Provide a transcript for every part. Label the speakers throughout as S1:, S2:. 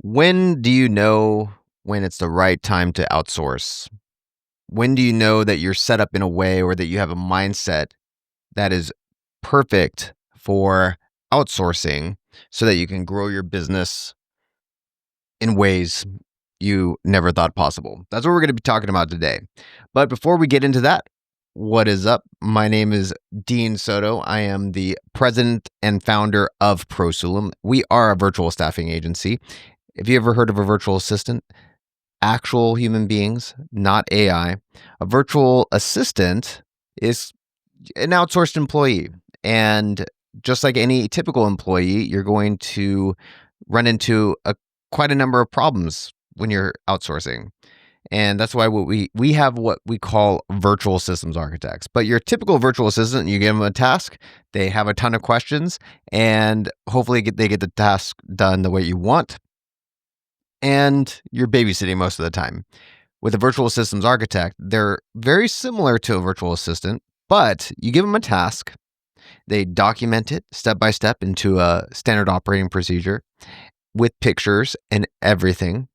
S1: When do you know when it's the right time to outsource? When do you know that you're set up in a way or that you have a mindset that is perfect for outsourcing so that you can grow your business in ways you never thought possible? That's what we're going to be talking about today. But before we get into that, what is up? My name is Dean Soto. I am the president and founder of ProSulum. We are a virtual staffing agency. Have you ever heard of a virtual assistant? Actual human beings, not AI. A virtual assistant is an outsourced employee. And just like any typical employee, you're going to run into quite a number of problems when you're outsourcing. And that's why we have what we call virtual systems architects. But your typical virtual assistant, you give them a task, they have a ton of questions, and hopefully they get the task done the way you want. And you're babysitting most of the time. With a virtual systems architect, they're very similar to a virtual assistant, but you give them a task, they document it step by step into a standard operating procedure with pictures and everything.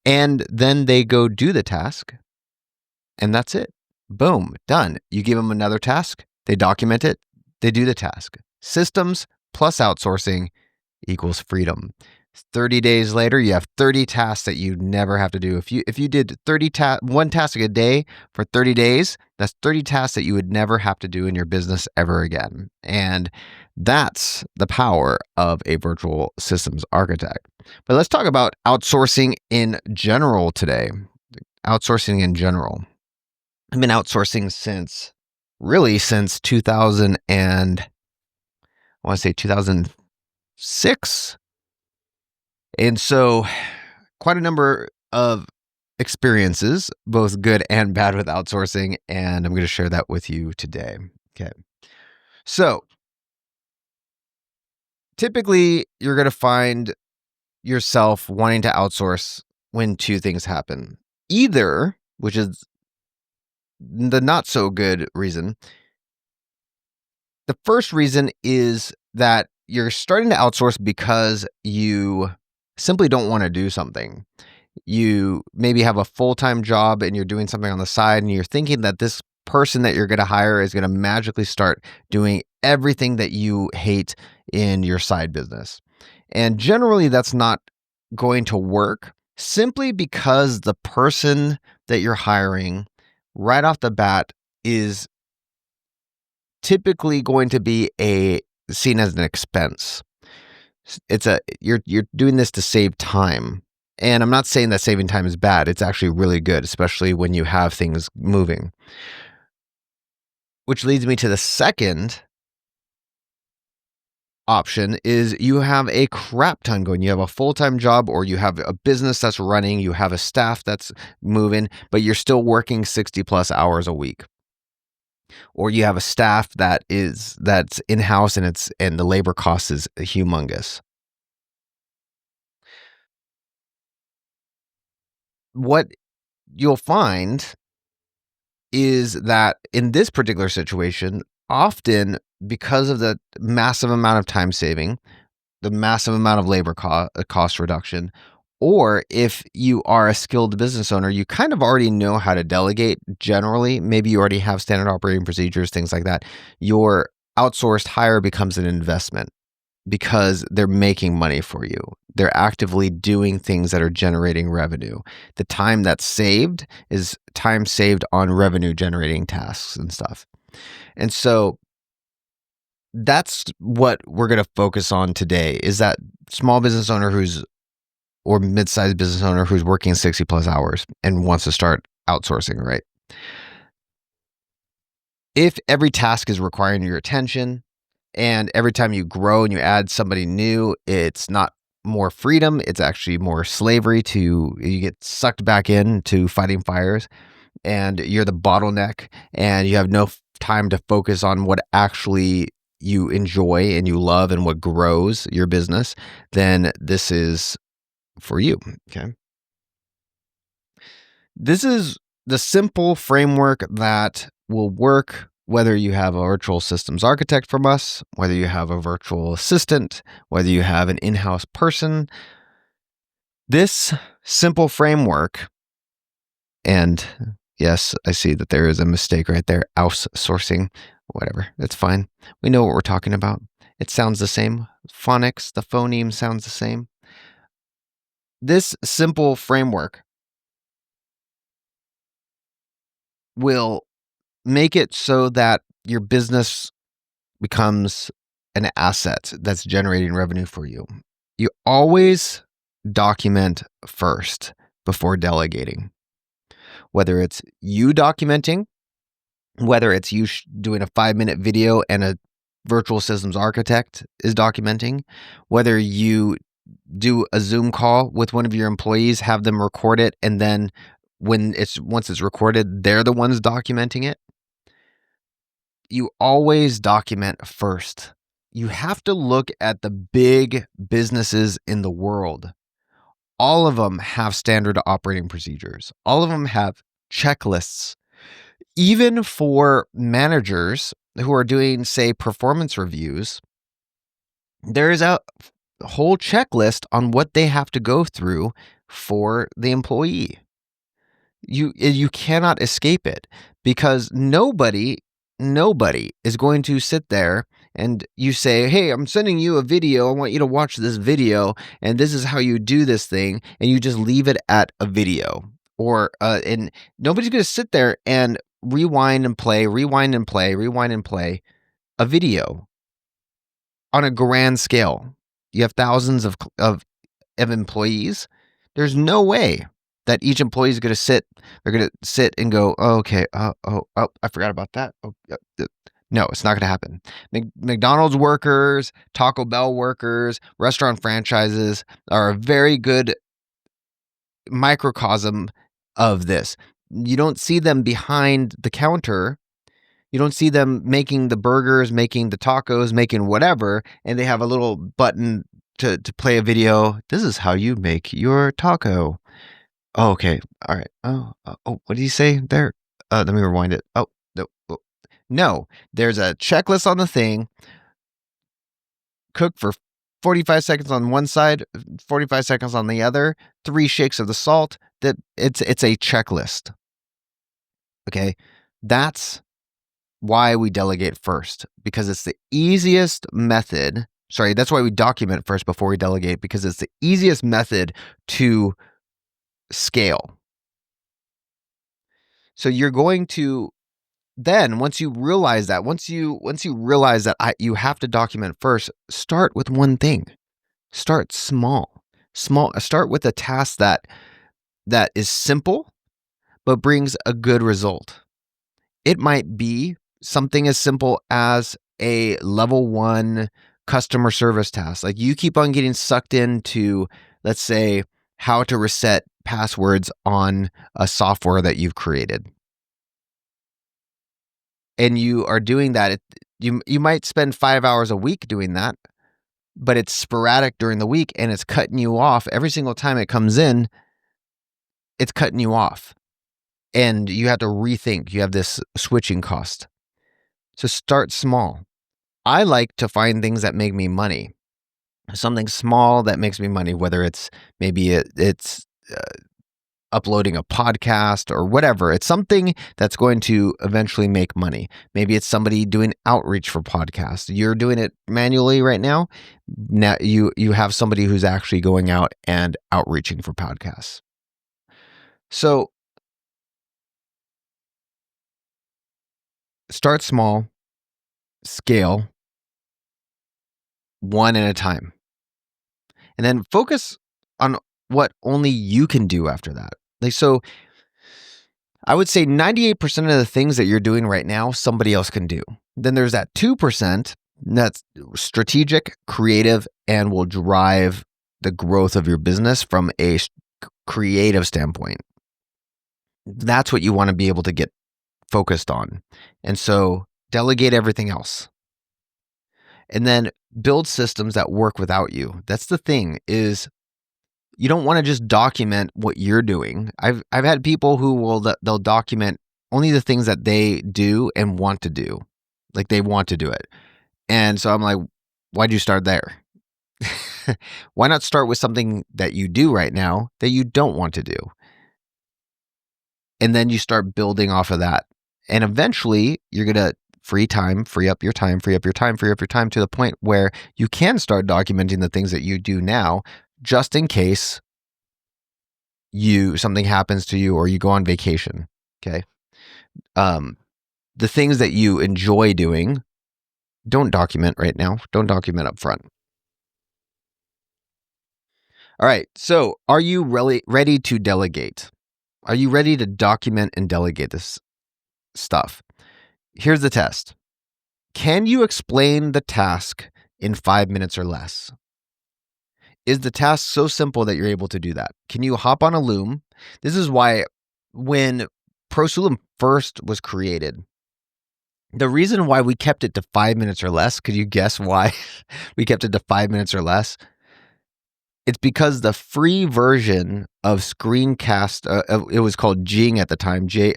S1: And then they go do the task, and that's it. Boom, done. You give them another task, they document it, they do the task. Systems plus outsourcing equals freedom. 30 days later, you have 30 tasks that you never have to do. If you did one task a day for 30 days, that's 30 tasks that you would never have to do in your business ever again. And that's the power of a virtual systems architect. But let's talk about outsourcing in general today. Outsourcing in general. I've been outsourcing since 2006. And so quite a number of experiences, both good and bad with outsourcing, and I'm going to share that with you today. Okay. So typically you're going to find yourself wanting to outsource when two things happen. Either, which is the not so good reason, the first reason is that you're starting to outsource because you simply don't want to do something. You maybe have a full-time job and you're doing something on the side and you're thinking that this person that you're going to hire is going to magically start doing everything that you hate in your side business. And generally that's not going to work simply because the person that you're hiring right off the bat is typically going to be seen as an expense. You're doing this to save time. And I'm not saying that saving time is bad. It's actually really good, especially when you have things moving. Which leads me to the second option is you have a crap ton going. You have a full-time job or you have a business that's running, you have a staff that's moving, but you're still working 60 plus hours a week. Or you have a staff that's in-house and the labor cost is humongous. What you'll find is that in this particular situation, often because of the massive amount of time saving, the massive amount of labor cost reduction, or if you are a skilled business owner, you kind of already know how to delegate generally. Maybe you already have standard operating procedures, things like that. Your outsourced hire becomes an investment because they're making money for you. They're actively doing things that are generating revenue. The time that's saved is time saved on revenue generating tasks and stuff. And so that's what we're going to focus on today is that small business owner or mid-sized business owner who's working 60 plus hours and wants to start outsourcing, right? If every task is requiring your attention and every time you grow and you add somebody new, it's not more freedom, it's actually more slavery you get sucked back into fighting fires and you're the bottleneck and you have no time to focus on what actually you enjoy and you love and what grows your business, then this is for you, okay? This is the simple framework that will work whether you have a virtual systems architect from us, whether you have a virtual assistant, whether you have an in-house person. This simple framework, and yes, I see that there is a mistake right there. Outsourcing, whatever. That's fine. We know what we're talking about. It sounds the same. Phonics, the phoneme sounds the same. This simple framework will make it so that your business becomes an asset that's generating revenue for you. You always document first before delegating. Whether it's you documenting, whether it's you doing a 5-minute video and a virtual systems architect is documenting, whether you do a Zoom call with one of your employees, have them record it, and then once it's recorded, they're the ones documenting it. You always document first. You have to look at the big businesses in the world. All of them have standard operating procedures. All of them have checklists. Even for managers who are doing, say, performance reviews, there's a whole checklist on what they have to go through for the employee. You cannot escape it, because nobody is going to sit there and you say, hey, I'm sending you a video. I want you to watch this video, and this is how you do this thing. And you just leave it at a video, or and nobody's going to sit there and rewind and play a video on a grand scale. You have thousands of employees. There's no way that each employee is going to sit. They're going to sit and go, oh, okay, I forgot about that. No, it's not going to happen. McDonald's workers, Taco Bell workers, restaurant franchises are a very good microcosm of this. You don't see them behind the counter. You don't see them making the burgers, making the tacos, making whatever, and they have a little button to play a video. This is how you make your taco. Oh, okay. All right. What did he say there? Let me rewind it. Oh, no. No, there's a checklist on the thing. Cook for 45 seconds on one side, 45 seconds on the other, 3 shakes of the salt. That it's a checklist. Okay? That's why we delegate first, because it's the easiest method. Sorry, that's why we document first before we delegate, because it's the easiest method to scale. So you're going to then, once you realize that, you have to document first, start with one thing. Start small. Start with a task that is simple but brings a good result. It might be something as simple as a level 1 customer service task. Like, you keep on getting sucked into, let's say, how to reset passwords on a software that you've created. And you are doing that. You might spend 5 hours a week doing that, but it's sporadic during the week, and it's cutting you off. Every single time it comes in, it's cutting you off. And you have to rethink. You have this switching cost. So start small. I like to find things that make me money. Something small that makes me money, whether it's maybe it's uploading a podcast or whatever. It's something that's going to eventually make money. Maybe it's somebody doing outreach for podcasts. You're doing it manually right now. Now you have somebody who's actually going out and outreaching for podcasts. So start small, scale, one at a time. And then focus on what only you can do after that. Like, so I would say 98% of the things that you're doing right now, somebody else can do. Then there's that 2% that's strategic, creative, and will drive the growth of your business from a creative standpoint. That's what you want to be able to get focused on. And so delegate everything else. And then build systems that work without you. That's the thing, is you don't want to just document what you're doing. I've had people who they'll document only the things that they do and want to do. Like, they want to do it. And so I'm like, why'd you start there? Why not start with something that you do right now that you don't want to do? And then you start building off of that. And eventually you're going to free up your time to the point where you can start documenting the things that you do now, just in case something happens to you or you go on vacation. Okay. The things that you enjoy doing, don't document right now. Don't document up front. All right. So are you really ready to delegate? Are you ready to document and delegate this stuff? Here's the test. Can you explain the task in 5 minutes or less? Is the task so simple that you're able to do that? Can you hop on a loom? This is why when ProSulum first was created, the reason why we kept it to 5 minutes or less, could you guess why we kept it to 5 minutes or less? It's because the free version of Screencast, it was called Jing at the time, Jing.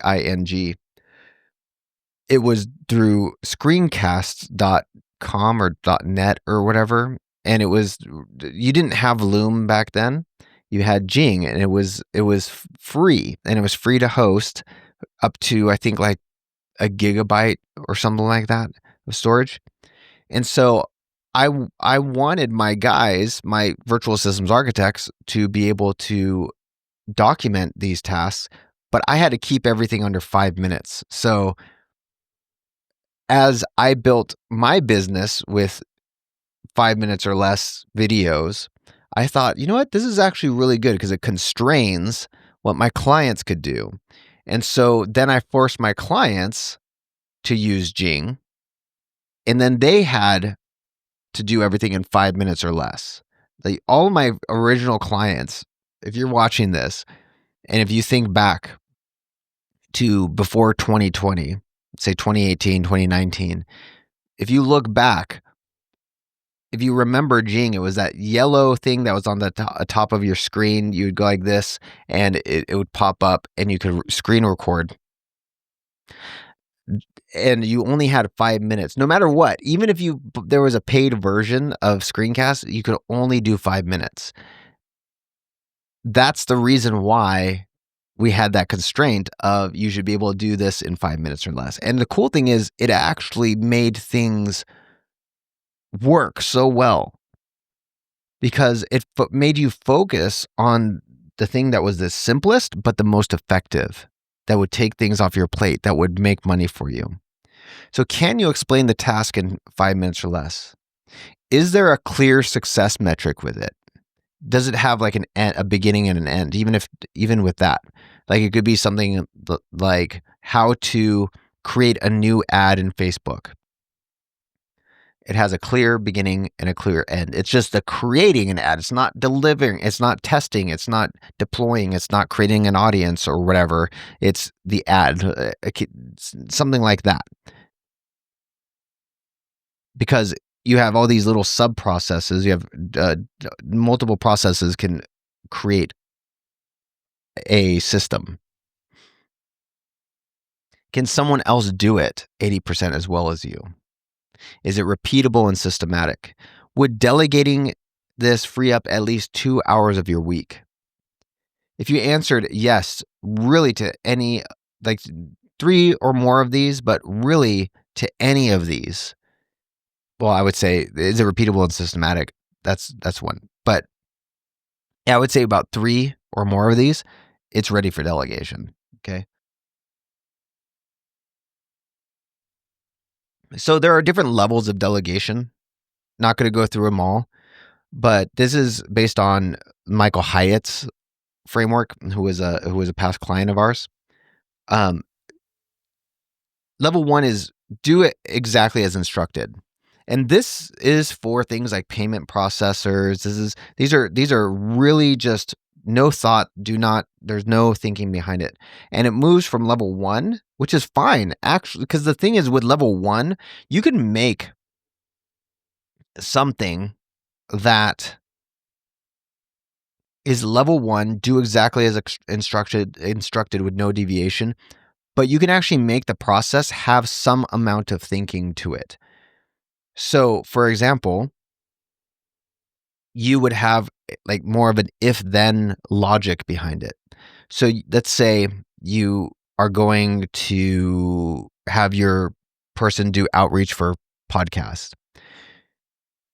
S1: It was through screencast.com or .net or whatever. And you didn't have Loom back then. You had Jing, and it was free, and it was free to host up to, I think, like a gigabyte or something like that of storage. And so I wanted my guys, my virtual systems architects, to be able to document these tasks, but I had to keep everything under 5 minutes. So as I built my business with 5 minutes or less videos, I thought, you know what, this is actually really good because it constrains what my clients could do. And so then I forced my clients to use Jing, and then they had to do everything in 5 minutes or less. All of my original clients, if you're watching this, and if you think back to before 2020, say 2018, 2019, if you look back, if you remember Jing, it was that yellow thing that was on the top of your screen. You would go like this, and it would pop up, and you could screen record. And you only had 5 minutes, no matter what. Even if there was a paid version of Screencast, you could only do 5 minutes. That's the reason why we had that constraint of you should be able to do this in 5 minutes or less. And the cool thing is, it actually made things work so well because it made you focus on the thing that was the simplest but the most effective, that would take things off your plate, that would make money for you. So can you explain the task in 5 minutes or less? Is there a clear success metric with it? Does it have like a beginning and an end? Even with that, like it could be something like how to create a new ad in Facebook. It has a clear beginning and a clear end. It's just the creating an ad. It's not delivering. It's not testing. It's not deploying. It's not creating an audience or whatever. It's the ad, something like that. Because you have all these little sub processes. You have multiple processes can create a system. Can someone else do it 80% as well as you? Is it repeatable and systematic? Would delegating this free up at least 2 hours of your week? If you answered yes, really to any, like 3 or more of these, but really to any of these, well, I would say, is it repeatable and systematic? That's one. But yeah, I would say about 3 or more of these, it's ready for delegation. Okay. So there are different levels of delegation. Not going to go through them all, but this is based on Michael Hyatt's framework, who was a past client of ours. Level 1 is do it exactly as instructed. And this is for things like payment processors. These are really just no thought, there's no thinking behind it. And it moves from level 1, which is fine, actually, because the thing is with level 1, you can make something that is level 1, do exactly as instructed with no deviation, but you can actually make the process have some amount of thinking to it. So, for example, you would have like more of an if-then logic behind it. So let's say you are going to have your person do outreach for podcast.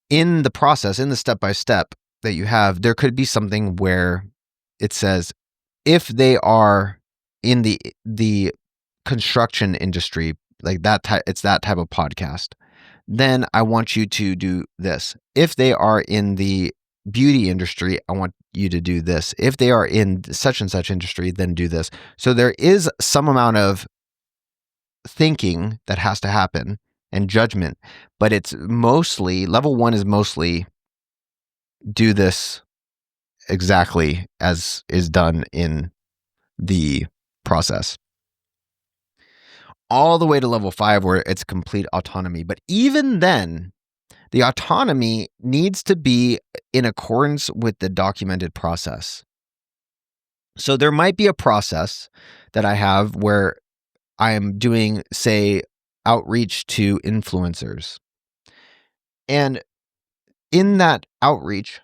S1: In the process, in the step-by-step that you have, there could be something where it says, if they are in the construction industry, like that type, it's that type of podcast, then I want you to do this. If they are in the beauty industry, I want you to do this. If they are in such and such industry, then do this. So there is some amount of thinking that has to happen and judgment, but it's mostly, level 1 is mostly do this exactly as is done in the process. All the way to level 5 where it's complete autonomy. But even then, the autonomy needs to be in accordance with the documented process. So there might be a process that I have where I am doing, say, outreach to influencers. And in that outreach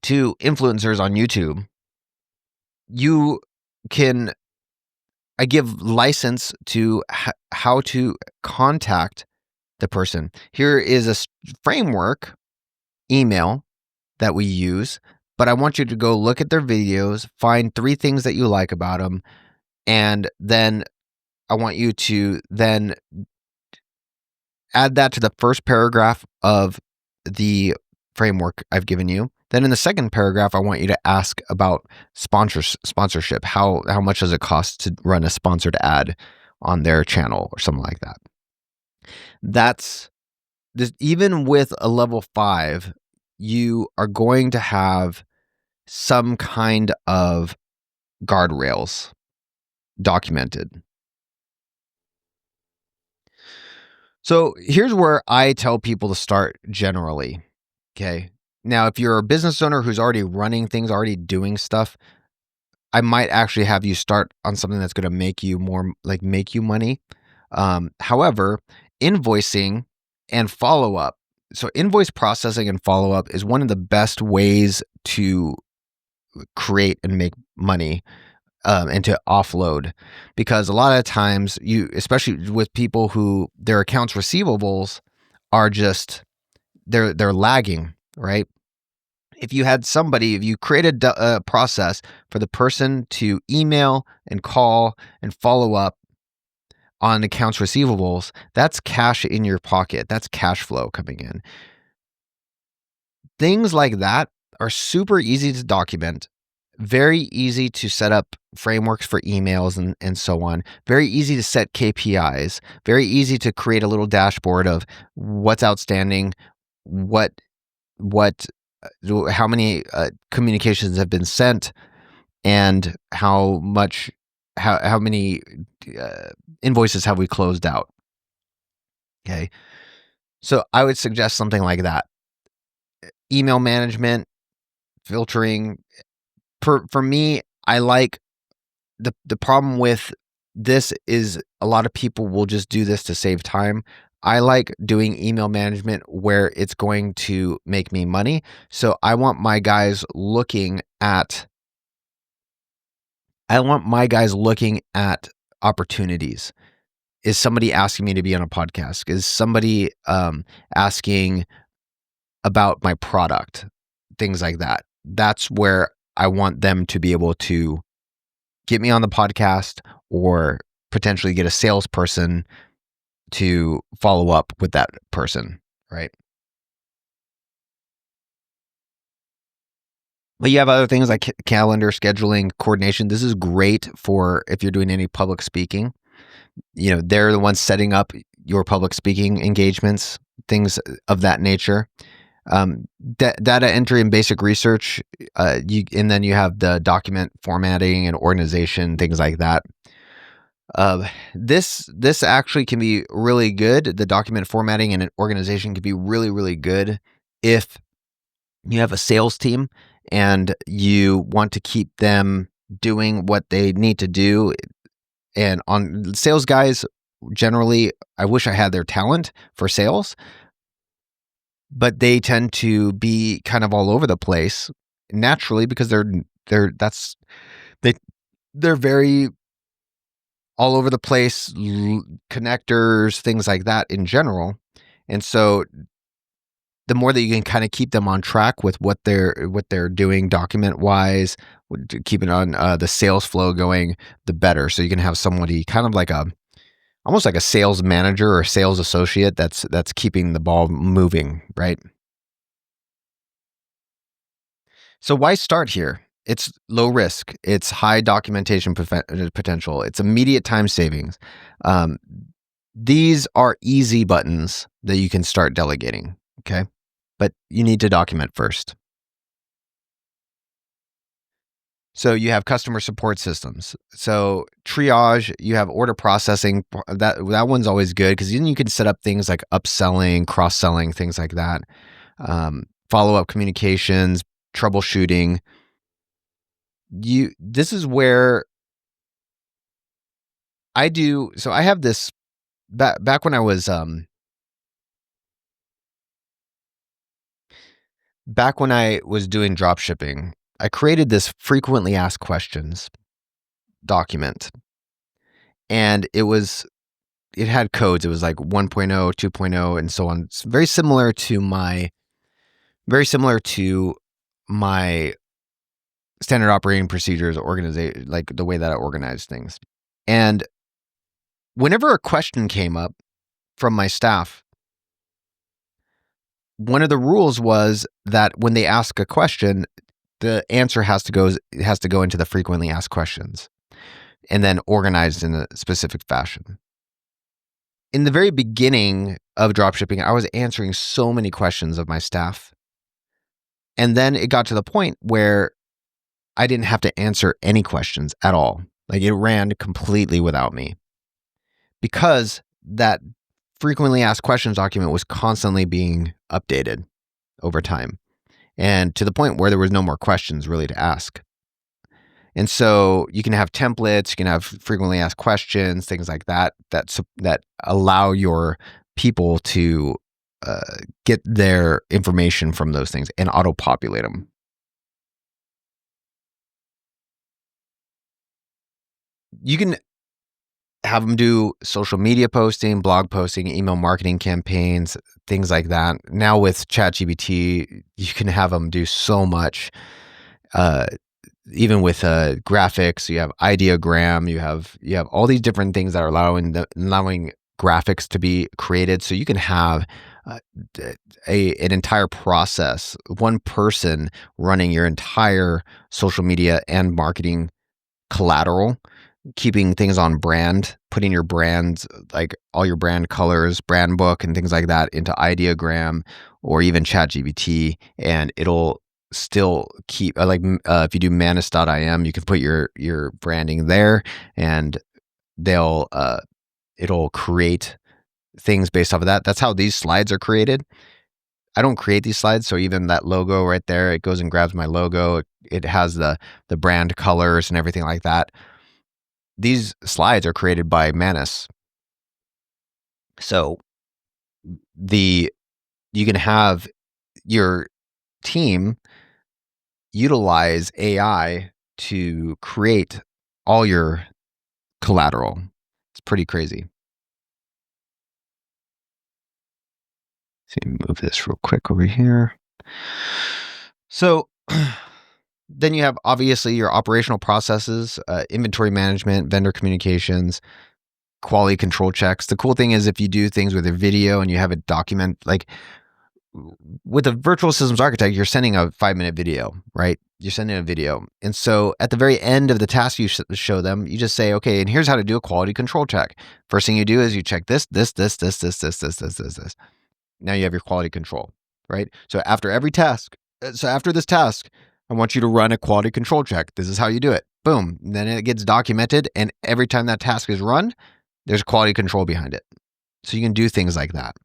S1: to influencers on YouTube, you can, I give license to how to contact the person. Here is a framework email that we use, but I want you to go look at their videos, find 3 things that you like about them, and then I want you to then add that to the first paragraph of the framework I've given you. Then in the second paragraph, I want you to ask about sponsorship. How much does it cost to run a sponsored ad on their channel or something like that? That's this, even with a level 5, you are going to have some kind of guardrails documented. So here's where I tell people to start generally. Okay. Now, if you're a business owner who's already running things, already doing stuff, I might actually have you start on something that's going to make you more, like make you money. However, invoicing and follow up. So invoice processing and follow up is one of the best ways to create and make money, and to offload, because a lot of times you, especially with people who their accounts receivables are just, they're lagging, right? If you had somebody, if you created a process for the person to email and call and follow up on accounts receivables, that's cash in your pocket. That's cash flow coming in. Things like that are super easy to document, very easy to set up frameworks for emails and so on. Very easy to set KPIs, very easy to create a little dashboard of what's outstanding, how many communications have been sent, and how many invoices have we closed out. Okay. So I would suggest something like that. Email management, filtering. For me, I like the problem with this is a lot of people will just do this to save time. I like doing email management where it's going to make me money. So I want my guys looking at opportunities. Is somebody asking me to be on a podcast? Is somebody asking about my product? Things like that. That's where I want them to be able to get me on the podcast or potentially get a salesperson to follow up with that person, right? But you have other things like calendar, scheduling, coordination. This is great for if you're doing any public speaking. You know, they're the ones setting up your public speaking engagements, things of that nature. Data entry and basic research, and then you have the document formatting and organization, things like that. This actually can be really good. The document formatting and organization can be really, really good if you have a sales team and you want to keep them doing what they need to do. And on sales guys, generally, I wish I had their talent for sales. but they tend to be kind of all over the place naturally because they they're very all over the place, connectors, things like that in general. And so the more that you can kind of keep them on track with what they're doing document wise, keeping on the sales flow going, the better. So you can have somebody kind of like almost like a sales manager or sales associate that's keeping the ball moving, right? So why start here? It's low risk. It's high documentation potential. It's immediate time savings. Um, these are easy buttons that you can start delegating. Okay. But you need to document first. So you have customer support systems. So triage, you have order processing. That one's always good because then you can set up things like upselling, cross-selling, things like that. Follow-up communications, troubleshooting. This is where I do. So I have this back when I was doing drop shipping. I created this frequently asked questions document, and it had codes. It was like 1.0, 2.0, and so on. It's very similar to my standard operating procedures organization, like the way that I organize things. And whenever a question came up from my staff, one of the rules was that when they ask a question, the answer has to go into the frequently asked questions and then organized in a specific fashion. In the very beginning of dropshipping, I was answering so many questions of my staff. And then it got to the point where I didn't have to answer any questions at all. Like it ran completely without me because that frequently asked questions document was constantly being updated over time and to the point where there was no more questions really to ask. And so you can have templates, you can have frequently asked questions, things like that allow your people to get their information from those things and auto-populate them. You can have them do social media posting, blog posting, email marketing campaigns, things like that. Now with ChatGPT, you can have them do so much. Even with graphics, you have ideogram, you have all these different things that are allowing graphics to be created. So you can have an entire process, one person running your entire social media and marketing collateral, keeping things on brand, putting your brands, like all your brand colors, brand book and things like that into ideogram or even ChatGPT, and it'll still keep if you do manus.im, you can put your branding there and it'll create things based off of that. That's how these slides are created. I don't create these slides, so even that logo right there, it goes and grabs my logo. It has the brand colors and everything like that. These slides are created by Manus. So you can have your team utilize AI to create all your collateral. It's pretty crazy. Let me move this real quick over here. So then you have obviously your operational processes, inventory management, vendor communications, quality control checks. The cool thing is if you do things with a video and you have a document, like with a virtual systems architect, you're sending a 5-minute video, right? You're sending a video. And so at the very end of the task you show them, you just say, okay, and here's how to do a quality control check. First thing you do is you check this. Now you have your quality control, right? So after this task, I want you to run a quality control check. This is how you do it. Boom. And then it gets documented. And every time that task is run, there's quality control behind it. So you can do things like that.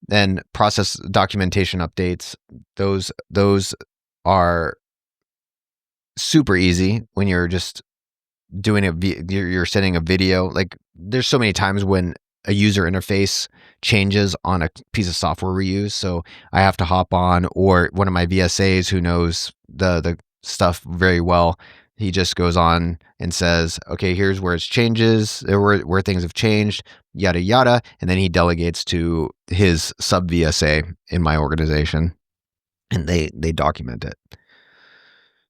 S1: Then process documentation updates. Those are super easy when you're just doing you're sending a video. Like there's so many times when a user interface changes on a piece of software we use. So I have to hop on, or one of my VSAs who knows the stuff very well, he just goes on and says, okay, here's where it's changes, where things have changed, yada, yada. And then he delegates to his sub VSA in my organization, and they document it.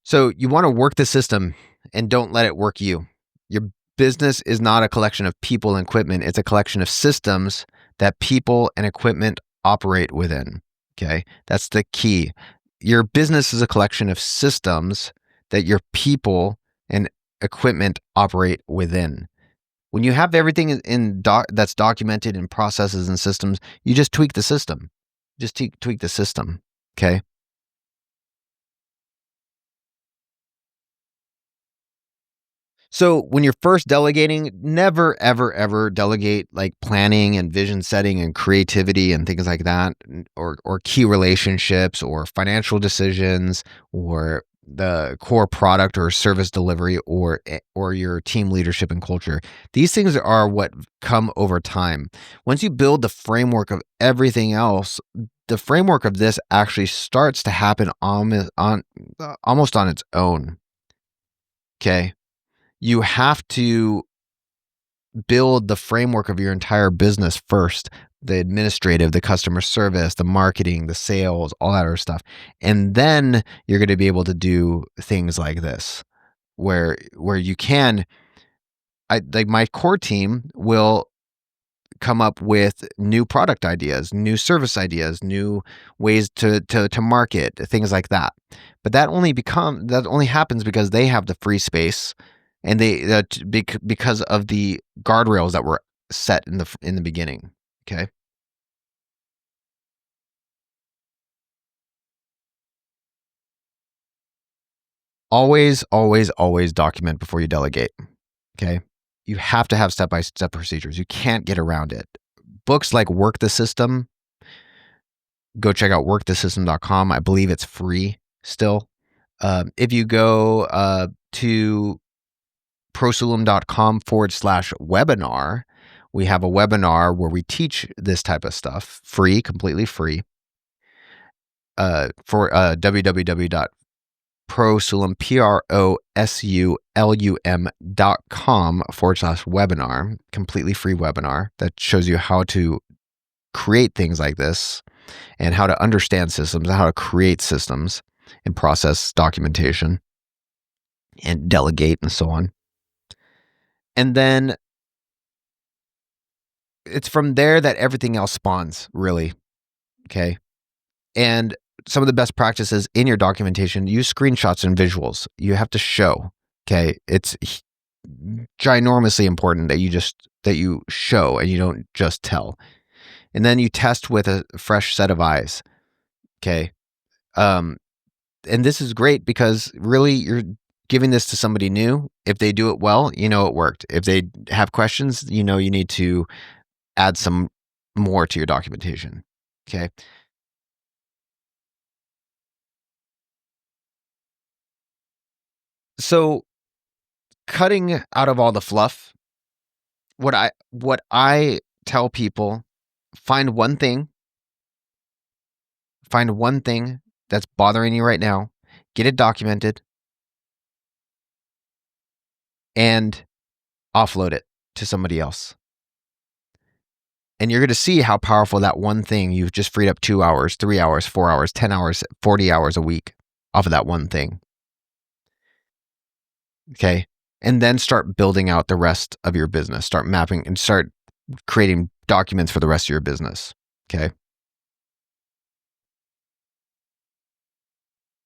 S1: So you want to work the system and don't let it work you. Your business is not a collection of people and equipment. It's a collection of systems that people and equipment operate within. Okay. That's the key. Your business is a collection of systems that your people and equipment operate within. When you have everything that's documented in processes and systems, you just tweak the system. Just tweak the system. Okay. So when you're first delegating, never, ever, ever delegate like planning and vision setting and creativity and things like that, or key relationships or financial decisions or the core product or service delivery or your team leadership and culture. These things are what come over time. Once you build the framework of everything else, the framework of this actually starts to happen almost on its own. Okay. You have to build the framework of your entire business first, the administrative, the customer service, the marketing, the sales, all that other stuff. And then you're going to be able to do things like this where you can, like my core team will come up with new product ideas, new service ideas, new ways to market, things like that. But that only happens because they have the free space, and because of the guardrails that were set in the beginning. Okay. Always, always, always document before you delegate. Okay. You have to have step-by-step procedures. You can't get around it. Books like Work the System, go check out workthesystem.com. I believe it's free still. If you go to ProSulum.com/webinar, we have a webinar where we teach this type of stuff free, completely free. For www.prosulum, ProSulum.com/webinar, completely free webinar that shows you how to create things like this and how to understand systems and how to create systems and process documentation and delegate and so on. And then it's from there that everything else spawns, really. Okay. And some of the best practices in your documentation, use screenshots and visuals. You have to show. Okay. It's ginormously important that you show and you don't just tell. And then you test with a fresh set of eyes. Okay. And this is great because really you're giving this to somebody new. If they do it well, you know it worked. If they have questions, you know you need to add some more to your documentation. Okay. So cutting out of all the fluff, what I tell people, find one thing that's bothering you right now, get it documented, and offload it to somebody else. And you're going to see how powerful that one thing, you've just freed up 2 hours, 3 hours, 4 hours, 10 hours, 40 hours a week off of that one thing. Okay. And then start building out the rest of your business. Start mapping and start creating documents for the rest of your business. Okay.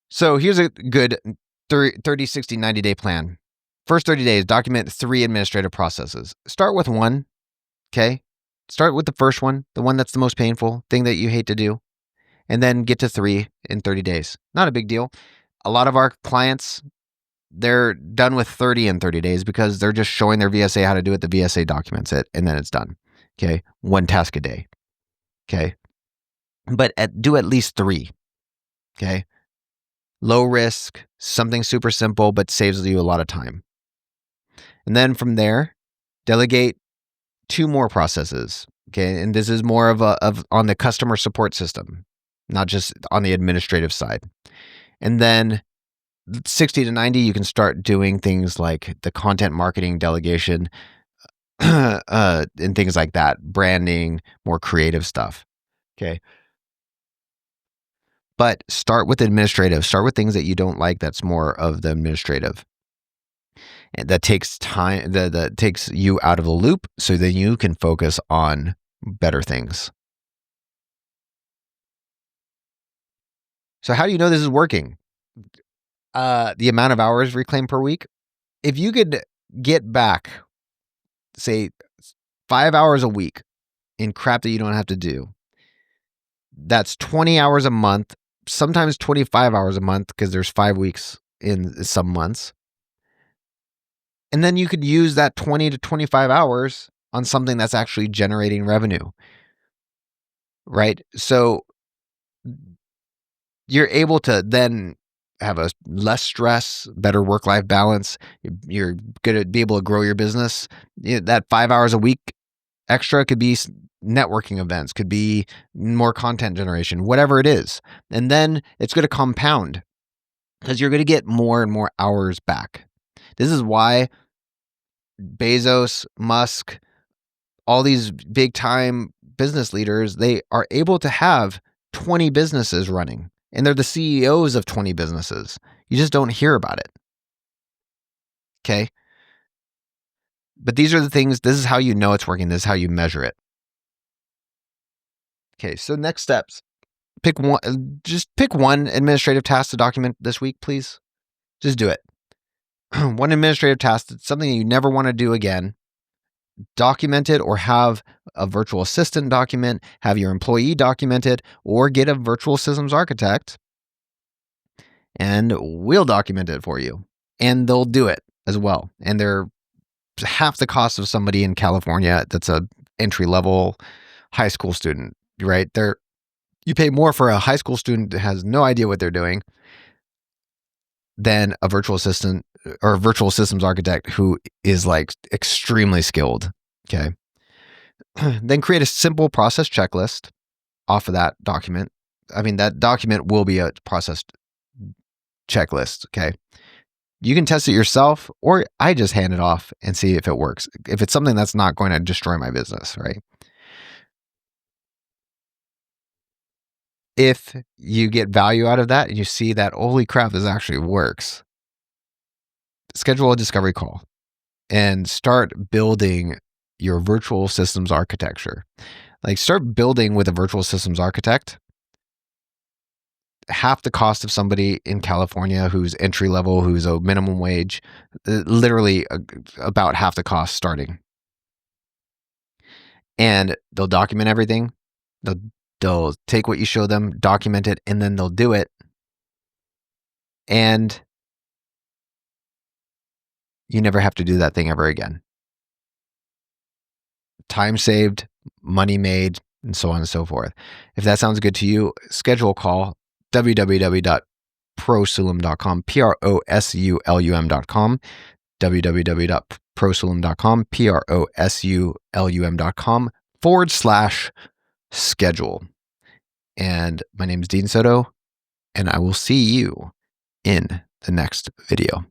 S1: So here's a good 30, 60, 90-day plan. First 30 days, document 3 administrative processes. Start with one. Okay. Start with the first one, the one that's the most painful, thing that you hate to do, and then get to 3 in 30 days. Not a big deal. A lot of our clients, they're done with 30 in 30 days because they're just showing their VSA how to do it. The VSA documents it, and then it's done. Okay. 1 task a day. Okay. But do at least 3. Okay. Low risk, something super simple, but saves you a lot of time. And then from there, delegate 2 more processes. Okay. And this is more of on the customer support system, not just on the administrative side. And then 60 to 90, you can start doing things like the content marketing delegation, and things like that, branding, more creative stuff. Okay. But start with administrative, start with things that you don't like. That's more of the administrative. And that takes time, that takes you out of the loop so that you can focus on better things. So how do you know this is working? The amount of hours reclaimed per week. If you could get back, say, 5 hours a week in crap that you don't have to do, that's 20 hours a month, sometimes 25 hours a month because there's 5 weeks in some months. And then you could use that 20 to 25 hours on something that's actually generating revenue, right? So you're able to then have a less stress, better work-life balance. You're going to be able to grow your business. That 5 hours a week extra could be networking events, could be more content generation, whatever it is. And then it's going to compound because you're going to get more and more hours back. This is why Bezos, Musk, all these big time business leaders, they are able to have 20 businesses running, and they're the CEOs of 20 businesses. You just don't hear about it. Okay. But these are the things, this is how you know it's working. This is how you measure it. Okay. So next steps, just pick one administrative task to document this week, please. Just do it. One administrative task, something you never want to do again. Document it, or have a virtual assistant document, have your employee document it, or get a virtual systems architect and we'll document it for you. And they'll do it as well. And they're half the cost of somebody in California that's a entry-level high school student, right? You pay more for a high school student that has no idea what they're doing than a virtual assistant or a virtual systems architect who is like extremely skilled. Okay. Then create a simple process checklist off of that document. I mean, that document will be a process checklist. Okay. You can test it yourself, or I just hand it off and see if it works. If it's something that's not going to destroy my business, right? If you get value out of that and you see that, holy crap, this actually works, schedule a discovery call and start building your virtual systems architecture. Like, start building with a virtual systems architect. Half the cost of somebody in California who's entry level, who's a minimum wage, literally about half the cost starting. And they'll document everything. They'll take what you show them, document it, and then they'll do it. And you never have to do that thing ever again. Time saved, money made, and so on and so forth. If that sounds good to you, schedule a call, www.prosulum.com, PROSULUM.com, www.prosulum.com, PROSULUM.com/schedule. And my name is Dean Soto, and I will see you in the next video.